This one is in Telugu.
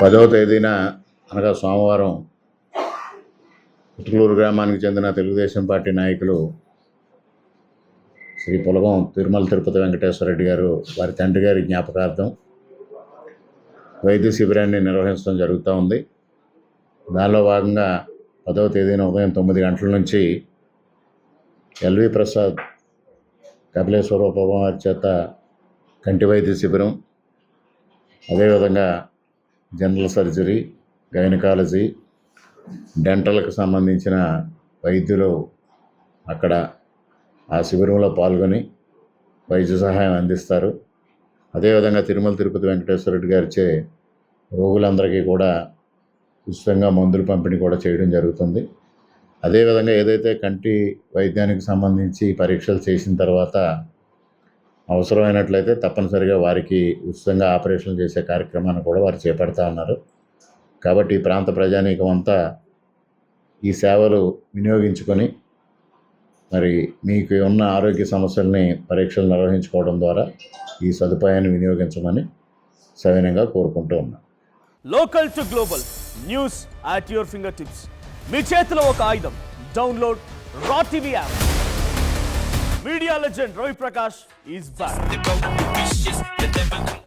10వ తేదీన అనగా సోమవారం పుట్లూరు గ్రామానికి చెందిన తెలుగుదేశం పార్టీ నాయకులు శ్రీ పులగం తిరుమల తిరుపతి వెంకటేశ్వర రెడ్డి గారు వారి తండ్రి గారి జ్ఞాపకార్థం వైద్య శిబిరాన్ని నిర్వహించడం జరుగుతూ ఉంది. దానిలో భాగంగా 10వ తేదీన ఉదయం 9 గంటల నుంచి ఎల్వి ప్రసాద్ కపిలేశ్వర ఉపవారి చేత కంటి వైద్య శిబిరం, అదేవిధంగా జనరల్ సర్జరీ, గైనకాలజీ, డెంటల్కి సంబంధించిన వైద్యులు అక్కడ ఆ శిబిరంలో పాల్గొని వైద్య సహాయం అందిస్తారు. అదేవిధంగా తిరుమల తిరుపతి వెంకటేశ్వర రెడ్డి గారిచే రోగులందరికీ కూడా ఉచితంగా మందులు పంపిణీ కూడా చేయడం జరుగుతుంది. అదేవిధంగా ఏదైతే కంటి వైద్యానికి సంబంధించి పరీక్షలు చేసిన తర్వాత అవసరమైనట్లయితే తప్పనిసరిగా వారికి ఉచితంగా ఆపరేషన్లు చేసే కార్యక్రమాన్ని కూడా వారు చేపడతా ఉన్నారు. కాబట్టి ఈ ప్రాంత ప్రజానీకం అంతా ఈ సేవలు వినియోగించుకొని మరి మీకు ఉన్న ఆరోగ్య సమస్యల్ని పరీక్షలు నిర్వహించుకోవడం ద్వారా ఈ సదుపాయాన్ని వినియోగించమని సవినయంగా కోరుకుంటూ ఉన్నాను. Local to global news at your finger tips. మీ చేతిలో ఒక ఆయుధం. Download raw TV app. Media legend Ravi Prakash is back.